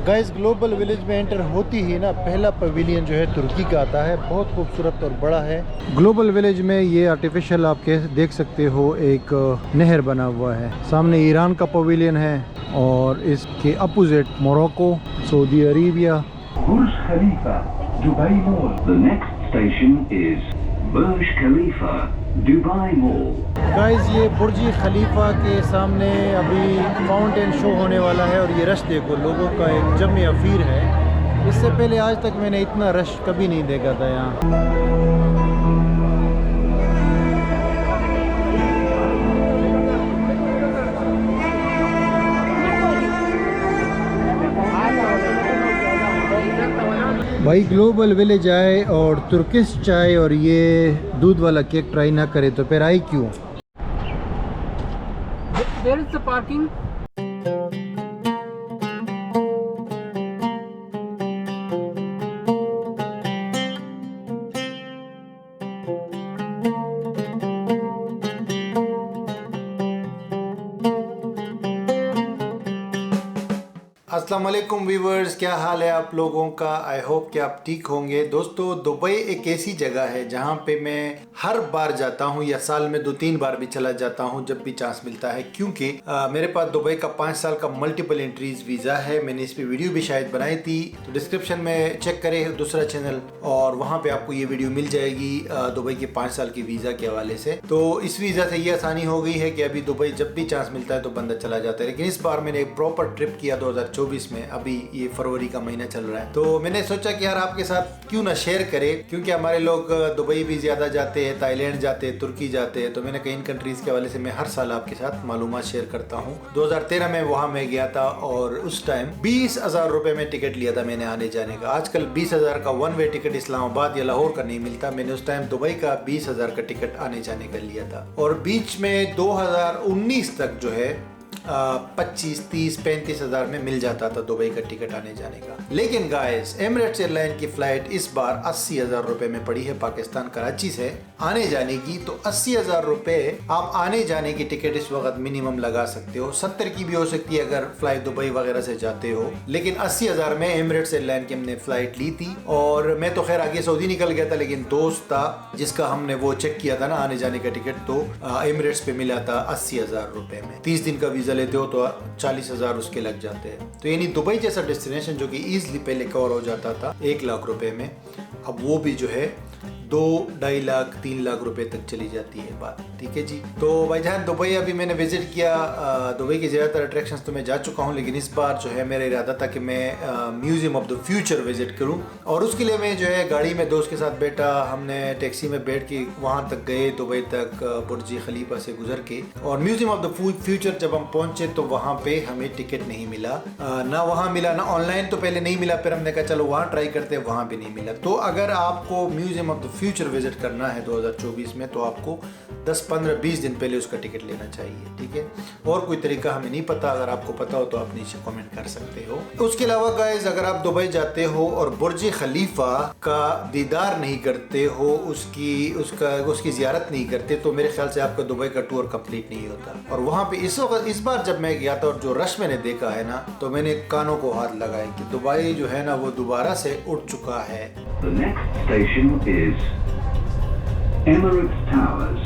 Guys global village में enter होती ही ना पहला पवेलियन जो है तुर्की का आता है, बहुत खूबसूरत और बड़ा है। ग्लोबल विलेज में ये आर्टिफिशियल आप देख सकते हो एक नहर बना हुआ है। सामने ईरान का पवेलियन है और इसके opposite Morocco, Saudi Arabia. Burj Khalifa, Dubai mall. The next station is Burj Khalifa, Dubai mall. Guys ये बुर्ज खलीफा के सामने अभी फाउंटेन शो होने वाला है और ये रश देखो, लोगों का एक जम अफीर है। इससे पहले आज तक मैंने इतना रश कभी नहीं देखा था यहाँ। भाई ग्लोबल विलेज आए और तुर्किश चाय और ये दूध वाला केक ट्राई ना करे तो फिर आई क्यों? Where is the parking? अस्सलाम वालेकुम व्यूवर्स, क्या हाल है आप लोगों का? आई होप कि आप ठीक होंगे। दोस्तों दुबई एक ऐसी जगह है जहां पे मैं हर बार जाता हूं या साल में 2-3 बार भी चला जाता हूं जब भी चांस मिलता है, क्योंकि मेरे पास दुबई का 5 साल का मल्टीपल एंट्रीज वीज़ा है। मैंने इस पे वीडियो भी शायद बनाई थी, तो डिस्क्रिप्शन में चेक करें दूसरा चैनल और वहाँ पे आपको ये वीडियो मिल जाएगी दुबई के 5 साल की वीज़ा के हवाले से। तो इस वीज़ा से ये आसानी हो गई है कि अभी दुबई जब भी चांस मिलता है तो बंदा चला जाता है। लेकिन इस बार मैंने एक प्रॉपर ट्रिप किया 2024 में, अभी ये फरवरी का महीना चल रहा है, तो मैंने सोचा कि यार आपके साथ क्यों ना शेयर करें, क्योंकि हमारे लोग दुबई भी ज्यादा जाते हैं, थाईलैंड जाते हैं, तुर्की जाते हैं, तो मैंने कई कंट्रीज के हवाले से मैं हर साल आपके साथ मालूमात शेयर करता हूँ। 2013 में वहां मैं गया था और उस टाइम 20,000 रुपए में टिकट लिया था मैंने आने जाने का। आजकल 20,000 का वन वे टिकट इस्लामाबाद या लाहौर का नहीं मिलता। मैंने उस टाइम दुबई का 20,000 का टिकट आने जाने का लिया था और बीच में 2019 तक जो है 25, 30, 35,000 में मिल जाता था दुबई का टिकट आने जाने का। लेकिन गाइस एमिरेट्स एयरलाइन की फ्लाइट इस बार 80,000 रुपए में पड़ी है पाकिस्तान कराची से आने जाने की। तो 80,000 रुपए आप आने जाने की टिकट इस वक्त मिनिमम लगा सकते हो। 70 की भी हो सकती है अगर फ्लाइट दुबई वगैरह से जाते हो, लेकिन 80,000 में एमिरेट्स एयरलाइन की हमने फ्लाइट ली थी। और मैं तो खैर आगे सऊदी निकल गया था, लेकिन दोस्त था जिसका हमने वो चेक किया था ना आने जाने का टिकट, तो एमिरेट्स पे मिला था 80,000 रुपए में। 30 दिन का वीजा लेते हो तो 40,000 उसके लग जाते हैं। तो यानी दुबई जैसा डेस्टिनेशन जो कि इजीली पहले कवर हो जाता था 1 लाख रुपए में, अब वो भी जो है 2-2.5 लाख 3 लाख रुपए तक चली जाती है बात। ठीक है जी। तो भाईजान दुबई अभी मैंने विजिट किया, दुबई की ज़्यादातर अट्रैक्शंस तो मैं जा चुका हूँ, लेकिन इस बार जो है मेरा इरादा था कि मैं museum of the future visit करूँ। और उसके लिए मैं जो है गाड़ी में दोस्त के साथ बैठा, हमने टैक्सी में बैठ के वहाँ तक गए, दुबई तक बुर्ज खलीफा से गुजर के। और म्यूजियम ऑफ द फ्यूचर जब हम पहुँचे तो वहाँ पे हमें टिकट नहीं मिला, ना वहाँ मिला ना ऑनलाइन, तो पहले नहीं मिला, फिर हमने कहा चलो वहाँ ट्राई करते हैं, वहाँ भी नहीं मिला। तो अगर आपको museum of the future visit करना है 2024 में तो आपको 10, 15, 20 दिन पहले उसका टिकट लेना चाहिए। ठीक है, और कोई तरीका हमें नहीं पता, अगर आपको पता हो तो आप नीचे कमेंट कर सकते हो। उसके अलावा गाइस अगर आप दुबई जाते हो और बुर्ज खलीफा का दीदार नहीं करते हो, उसकी जियारत नहीं करते, तो मेरे ख्याल से आपका दुबई का टूर कंप्लीट नहीं होता। और वहाँ पे इस बार जब मैं गया था और जो रश मैंने देखा है ना, तो मैंने कानों को हाथ लगाए कि दुबई जो है ना वो दोबारा से उठ चुका है। The next station is Emirates Towers.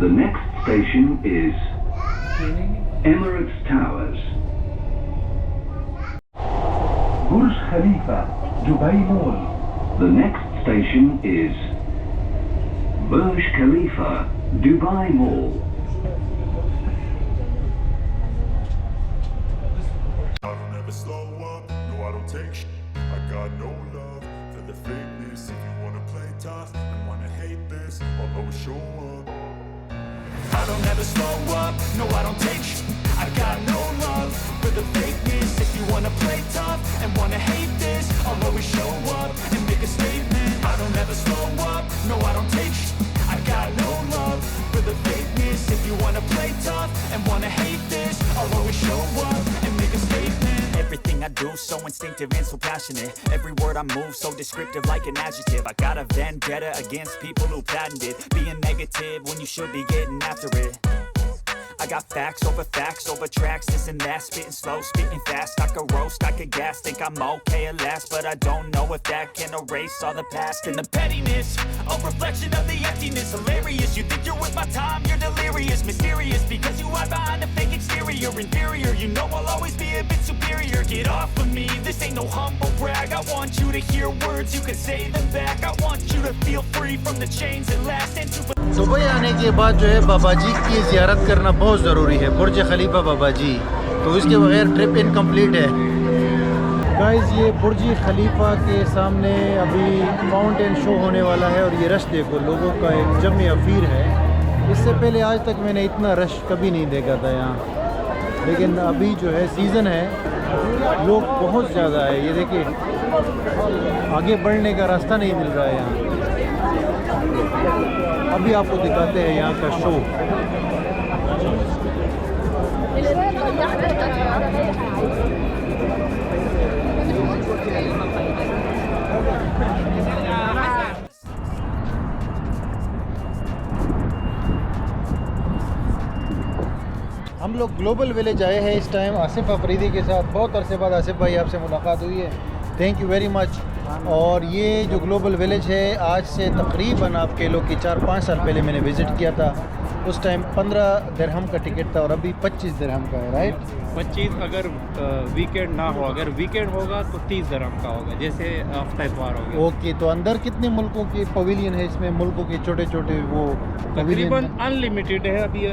The next station is Emirates Towers. Burj Khalifa, Dubai Mall. The next station is Burj Khalifa, Dubai Mall. I don't ever slow up, no I don't take shit. I got no love for the fakeness. If you wanna play tough and wanna hate this, I'll always show up. I don't ever slow up, no I don't take shit. I got no love for the fakeness. If you wanna play tough and wanna hate this, I'll always show up and make a statement. I don't ever slow up, no I don't take shit. I got no love for the fakeness. If you wanna play tough and wanna hate this, I'll always show up and make a statement. Everything I do, so instinctive and so passionate. Every word I move so descriptive like an adjective. I got a vendetta against people who patented being negative when you should be getting after it. I got facts over tracks, this and that, spitting slow, spitting fast. I could roast, I could gas, think I'm okay at last, but I don't know if that can erase all the past and the pettiness. A reflection of the emptiness, hilarious. You think you're worth my time, you're delirious, mysterious, because you hide behind a fake exterior, inferior. You know I'll always be a bit superior. Get off of me, this ain't no humble brag. I want you to hear words, you can say them back. I want you to feel free from the chains that last and to Dubai आने के बाद जो है बाबा जी की ज़ियारत करना बहुत ज़रूरी है, बुर्ज खलीफा बाबा जी, तो इसके बगैर ट्रिप इनकम्प्लीट है। गाइस ये बुर्ज खलीफा के सामने अभी माउंटेन शो होने वाला है और ये रश देखो, लोगों का एक जम अफीर है। इससे पहले आज तक मैंने इतना रश कभी नहीं देखा था यहाँ, लेकिन अभी जो है सीज़न है, लोग बहुत ज़्यादा है। ये देखिए आगे बढ़ने का रास्ता नहीं मिल रहा है यहाँ। अभी आपको दिखाते हैं यहाँ का शो। हम लोग ग्लोबल विलेज आए हैं इस टाइम आसिफ अफरीदी के साथ। बहुत अरसे बाद आसिफ भाई आपसे मुलाकात हुई है, थैंक यू वेरी मच। और ये जो ग्लोबल विलेज है आज से तकरीबन आप कह लो कि 4-5 साल पहले मैंने विज़िट किया था। उस टाइम 15 दिरहम का टिकट था और अभी 25 दिरहम का है, राइट? 25 अगर वीकेंड ना हो, अगर वीकेंड होगा तो 30 दिरहम का होगा, जैसे हफ्ता इतवार हो गया। ओके, तो अंदर कितने मुल्कों के पवेलियन है इसमें? मुल्कों के छोटे छोटे वो तकरीबन अनलिमिटेड है। अभी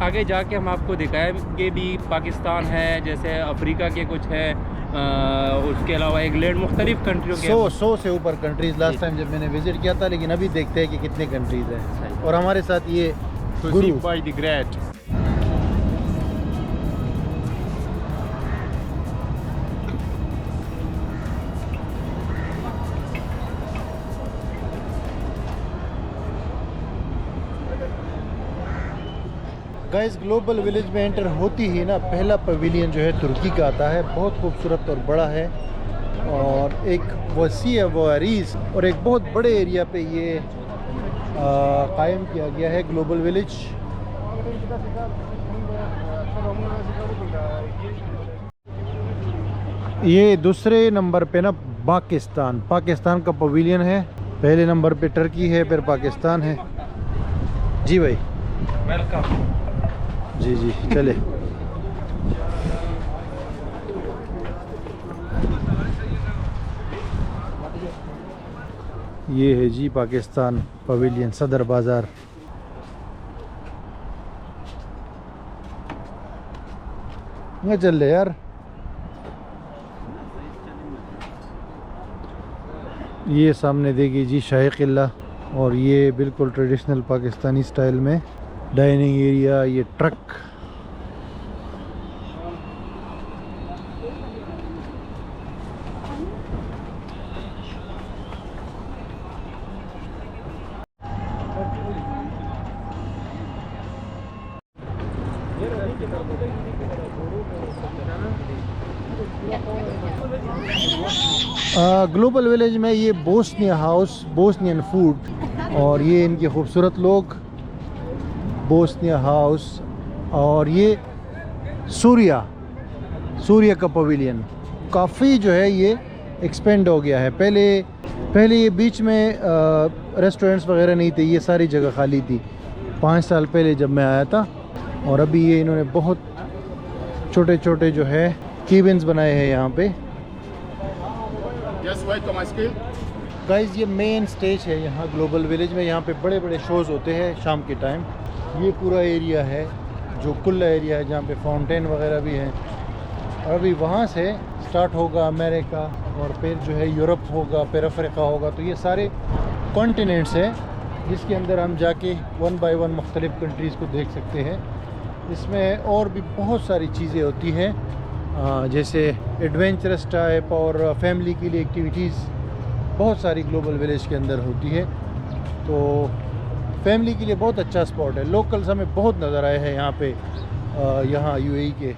आगे जाके हम आपको दिखाएंगे भी। पाकिस्तान है, जैसे अफ्रीका के कुछ है, उसके अलावा इंग्लैंड, मुख्तलिफ कंट्रियों के 100 से ऊपर कंट्रीज़ लास्ट टाइम जब मैंने विज़िट किया था। लेकिन अभी देखते हैं कि कितने कंट्रीज़ हैं। और हमारे साथ ये गुरु by the great. Guys global village में एंटर होती ही ना पहला पवेलियन जो है तुर्की का आता है। बहुत खूबसूरत और बड़ा है और एक वसी है वो अरीज, और एक बहुत बड़े एरिया पे ये कायम किया गया है ग्लोबल विलेज। ये दूसरे नंबर पे ना पाकिस्तान का पवेलियन है। पहले नंबर पे टर्की है, फिर पाकिस्तान है। जी भाई वेलकम। जी जी चले। ये है जी पाकिस्तान पवेलियन, सदर बाज़ार। मैं चल रहे यार। ये सामने देखिए जी शाही किला, और ये बिल्कुल ट्रेडिशनल पाकिस्तानी स्टाइल में डाइनिंग एरिया। ये ट्रक, ग्लोबल विलेज में ये बोस्निया हाउस, बोस्नियन फूड, और ये इनके खूबसूरत लोग, बोस्निया हाउस। और ये सूर्या का पवेलियन काफ़ी जो है ये एक्सपेंड हो गया है। पहले ये बीच में रेस्टोरेंट्स वगैरह नहीं थे, ये सारी जगह खाली थी 5 साल पहले जब मैं आया था। और अभी ये इन्होंने बहुत छोटे छोटे जो है केबिन्स बनाए हैं यहाँ पे। गाइस ये मेन स्टेज है यहाँ ग्लोबल विलेज में। यहाँ पे बड़े बड़े शोज़ होते हैं शाम के टाइम। ये पूरा एरिया है जो कुल्ला एरिया है, जहाँ पे फाउंटेन वगैरह भी है। और अभी वहाँ से स्टार्ट होगा अमेरिका, और फिर जो है यूरोप होगा, फिर अफ्रीका होगा। तो ये सारे कॉन्टिनेंट्स हैं जिसके अंदर हम जाके 1 बाय 1 मुख्तलिफ़ कंट्रीज़ को देख सकते हैं। इसमें और भी बहुत सारी चीज़ें होती हैं, जैसे एडवेंचरस टाइप और फैमिली के लिए एक्टिविटीज़ बहुत सारी ग्लोबल विलेज के अंदर होती है। तो फैमिली के लिए बहुत अच्छा स्पॉट है। लोकल्स हमें बहुत नज़र आए हैं यहाँ पे, यहाँ यूएई के।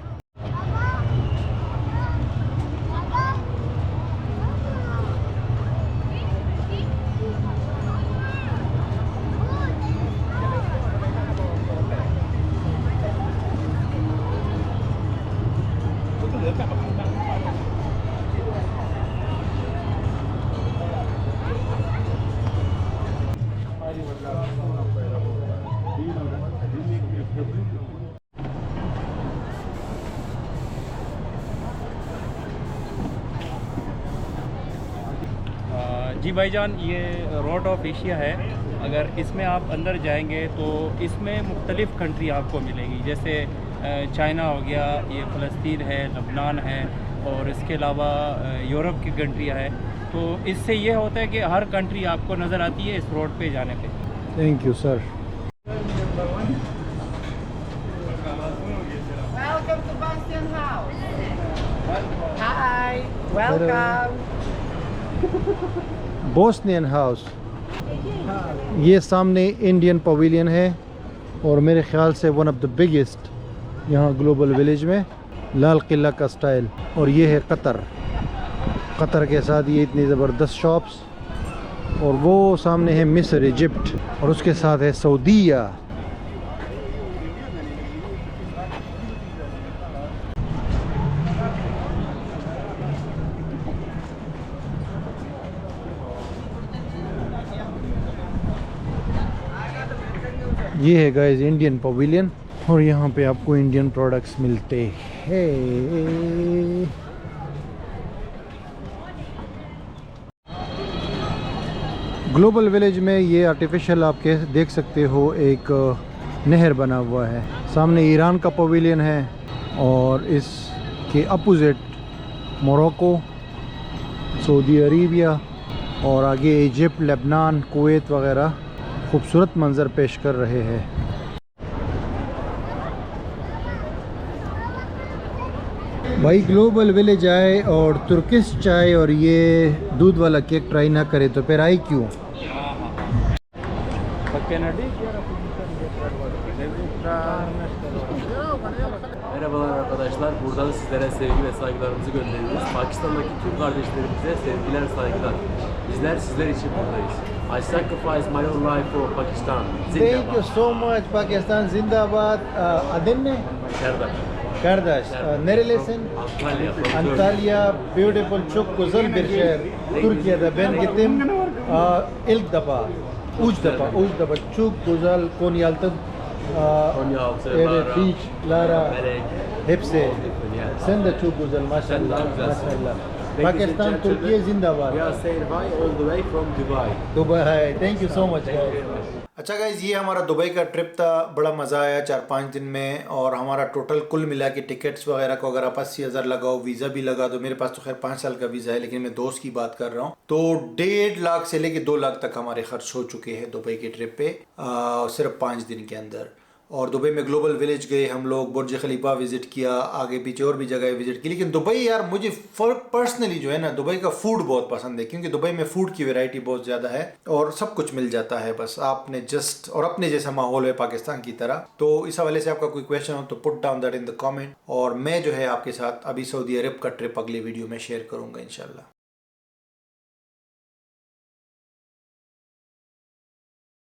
जी भाईजान, ये रोड ऑफ एशिया है। अगर इसमें आप अंदर जाएंगे तो इसमें मुख्तलिफ़ कंट्री आपको मिलेंगी, जैसे चाइना हो गया, ये फ़लस्तीन है, लबनान है, और इसके अलावा यूरोप की कंट्रियाँ हैं। तो इससे ये होता है कि हर कंट्री आपको नज़र आती है इस रोड पे जाने पे। Thank you sir. Welcome to Bastian House. Hi, welcome. Bosnian house. ये सामने इंडियन पवेलियन है और मेरे ख्याल से वन ऑफ द बिगेस्ट यहाँ ग्लोबल विलेज में, लाल किला का स्टाइल। और ये है कतर के साथ ये इतनी ज़बरदस्त शॉप्स। और वो सामने है मिस्र, इजिप्ट, और उसके साथ है सऊदीया। ये है गाइस इंडियन पवेलियन, और यहाँ पे आपको इंडियन प्रोडक्ट्स मिलते हैं। ग्लोबल विलेज में ये आर्टिफिशियल आप देख सकते हो, एक नहर बना हुआ है। सामने ईरान का पवेलियन है और इसके अपोजिट मोरक्को, सऊदी अरेबिया, और आगे इजिप्ट, लेबनान, कुवैत वगैरह खूबसूरत मंजर पेश कर रहे हैं। भाई ग्लोबल विलेज आए और तुर्किश चाय और ये दूध वाला केक ट्राई ना करे तो फिर आई क्यों? Merhabalar arkadaşlar. Buradan sizlere sevgi ve saygılarımızı gönderiyoruz. Pakistan'daki tüm kardeşlerimize sevgiler, saygılar. Bizler sizler için buradayız. I sacrifice my own life for Pakistan. Thank you so much Pakistan, zindabad. Adın ne? Serdar. Kardeş, nerelisin? Antalya. Antalya, beautiful, çok güzel bir şehir. Türkiye'de ben gittim ilk defa. Üç defa. Çok güzel, Konyaaltı. Konyaaltı, Evet, Lara, beach, Lara, Melek. hepsi. Yani. Sen de çok güzel, Sen maşallah. daha güzelsin. Maşallah. Ladies and Pakistan, gentlemen, Türkiye zindabad. We are saying hi all the way from Dubai. Dubai, thank you so much guys. अच्छा guys, ये हमारा Dubai का trip था। बड़ा मज़ा आया 4-5 दिन में, और हमारा टोटल कुल मिला के टिकट्स वगैरह को अगर आप 80,000 लगाओ, वीज़ा भी लगा दो। मेरे पास तो खैर 5 साल का वीज़ा है, लेकिन मैं दोस्त की बात कर रहा हूँ, तो 1.5 लाख से लेके 2 लाख तक हमारे खर्च हो चुके हैं दुबई के ट्रिप पे, सिर्फ 5 दिन के अंदर। और दुबई में ग्लोबल विलेज गए हम लोग, बुर्ज खलीफा विज़िट किया, आगे पीछे और भी जगह विज़िट की। लेकिन दुबई यार मुझे पर्सनली जो है ना, दुबई का फूड बहुत पसंद है, क्योंकि दुबई में फ़ूड की वैरायटी बहुत ज़्यादा है और सब कुछ मिल जाता है। बस आपने जस्ट, और अपने जैसा माहौल है पाकिस्तान की तरह। तो इस हवाले से आपका कोई क्वेश्चन हो तो put down that in the comment, और मैं जो है आपके साथ अभी सऊदी अरब का ट्रिप अगले वीडियो में शेयर करूँगा इंशाल्लाह।